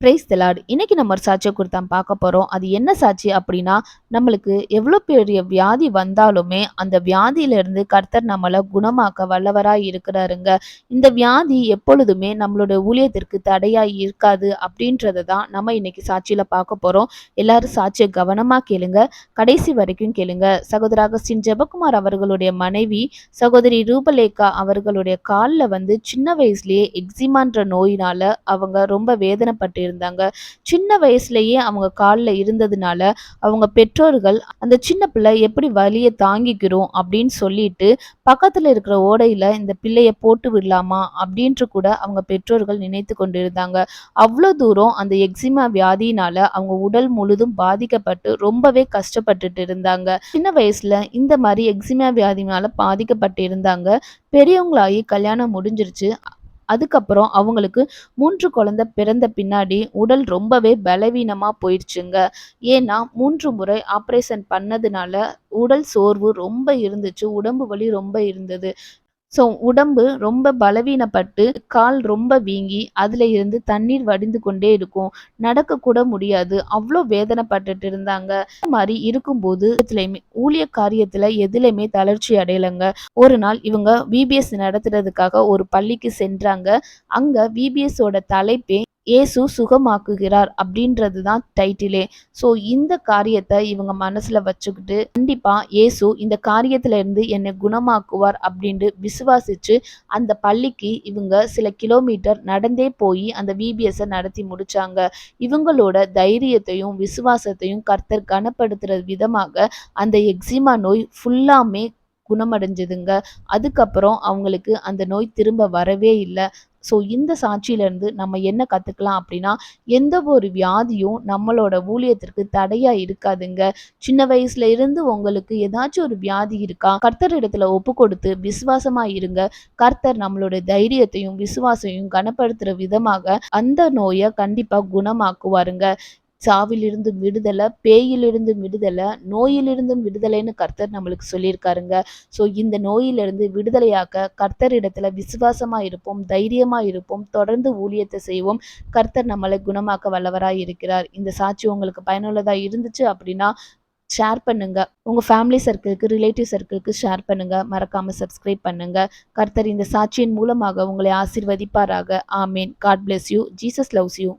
Praise the Lord. இன்னைக்கு நம்ம ஒரு சாட்சிய குறித்து பார்க்க போறோம். அது என்ன சாட்சி அப்படின்னா, நம்மளுக்கு எவ்வளோ பெரிய வியாதி வந்தாலுமே, அந்த வியாதியிலிருந்து கர்த்தர் நம்மள குணமாக்க வல்லவரா இருக்கிறாருங்க. இந்த வியாதி எப்பொழுதுமே நம்மளுடைய ஊழியத்திற்கு தடையா இருக்காது அப்படின்றத தான் நம்ம இன்னைக்கு சாட்சியில பார்க்க போறோம். எல்லாரும் சாட்சிய கவனமா கேளுங்க. கடைசி வரைக்கும் கேளுங்க. சகோதரர் அகஸ்டின் ஜெபக்குமார் அவர்களுடைய மனைவி சகோதரி ரூபலேகா அவர்களுடைய கால்ல சின்ன வயசுலயே எக்ஸிமான்ற நோயினால அவங்க ரொம்ப வேதனைப்பட்டு இருந்தாங்க. சின்ன வயசுலயே அவங்க கால்ல இருந்ததுனால அவங்க பெற்றோர்கள் அந்த சின்ன பிள்ளை எப்படி வலிய தாங்கிக்கிறோம் அப்படின்னு சொல்லிட்டு பக்கத்துல இருக்கிற ஓடையில இந்த பிள்ளைய போட்டு விடலாமா அப்படின்று கூட அவங்க பெற்றோர்கள் நினைத்து கொண்டிருந்தாங்க. அவ்வளோ தூரம் அந்த எக்ஸிமா வியாதியினால அவங்க உடல் முழுதும் பாதிக்கப்பட்டு ரொம்பவே கஷ்டப்பட்டுட்டு இருந்தாங்க. சின்ன வயசுல இந்த மாதிரி எக்ஸிமா வியாதினால பாதிக்கப்பட்டு இருந்தாங்க. பெரியவங்களாகி கல்யாணம் முடிஞ்சிருச்சு. அதுக்கப்புறம் அவங்களுக்கு 3 குழந்தை பிறந்த பின்னாடி உடல் ரொம்பவே பலவீனமா போயிடுச்சுங்க. ஏன்னா 3 முறை ஆப்ரேஷன் பண்ணதுனால உடல் சோர்வு ரொம்ப இருந்துச்சு. உடம்பு வலி ரொம்ப இருந்தது. உடம்பு ரொம்ப பலவீனப்பட்டு, கால் ரொம்ப வீங்கி, அதுல இருந்து தண்ணீர் வடிந்து கொண்டே இருக்கும். நடக்க கூட முடியாது. அவ்ளோ வேதனைப்பட்டுட்டு இருந்தாங்க. இந்த மாரி இருக்கும்போது ஊழிய காரியத்துல எதுலயுமே தளர்ச்சி அடையலங்க. ஒரு நாள் இவங்க விபிஎஸ் நடத்துறதுக்காக ஒரு பள்ளிக்கு சென்றாங்க. அங்க விபிஎஸ் ஓட தலைப்பே இயேசு சுகமாக்குகிறார் அப்படின்றது தான் டைட்டிலே. இந்த காரியத்தை இவங்க மனசுல வச்சுக்கிட்டு கண்டிப்பா இயேசு இந்த காரியத்துல இருந்து என்னை குணமாக்குவார் அப்படின்ட்டு விசுவாசிச்சு அந்த பள்ளிக்கு இவங்க சில கிலோமீட்டர் நடந்தே போய் அந்த விபிஎஸ் நடத்தி முடிச்சாங்க. இவங்களோட தைரியத்தையும் விசுவாசத்தையும் கர்த்தர் கனப்படுத்துற விதமாக அந்த எக்ஸிமா நோய் ஃபுல்லாமே குணமடைஞ்சதுங்க. அதுக்கப்புறம் அவங்களுக்கு அந்த நோய் திரும்ப வரவே இல்லை. இந்த சாட்சியிலிருந்து நம்ம என்ன கத்துக்கலாம் அப்படின்னா, எந்த ஒரு வியாதியும் நம்மளோட ஊழியத்திற்கு தடையா இருக்காதுங்க. சின்ன வயசுல இருந்து உங்களுக்கு ஏதாச்சும் ஒரு வியாதி இருக்கா? கர்த்தரிடத்துல ஒப்பு கொடுத்து விசுவாசமா இருங்க. கர்த்தர் நம்மளோட தைரியத்தையும் விசுவாசையும் கனப்படுத்துற விதமாக அந்த நோயை கண்டிப்பா குணமாக்குவாருங்க. சாவிலிருந்து விடுதலை, பேயிலிருந்து விடுதலை, நோயிலிருந்தும் விடுதலைன்னு கர்த்தர் நம்மளுக்கு சொல்லியிருக்காருங்க. இந்த நோயிலிருந்து விடுதலையாக்க கர்த்தரிடத்துல விசுவாசமா இருப்போம், தைரியமா இருப்போம், தொடர்ந்து ஊழியத்தை செய்வோம். கர்த்தர் நம்மளை குணமாக்க வல்லவராய் இருக்கிறார். இந்த சாட்சி உங்களுக்கு பயனுள்ளதா இருந்துச்சு அப்படின்னா ஷேர் பண்ணுங்க. உங்க ஃபேமிலி சர்க்கிளுக்கு, ரிலேட்டிவ் சர்க்கிளுக்கு ஷேர் பண்ணுங்க. மறக்காம சப்ஸ்கிரைப் பண்ணுங்க. கர்த்தர் இந்த சாட்சியின் மூலமாக உங்களை ஆசீர்வதிப்பாராக. ஆமேன். God bless you. Jesus loves you.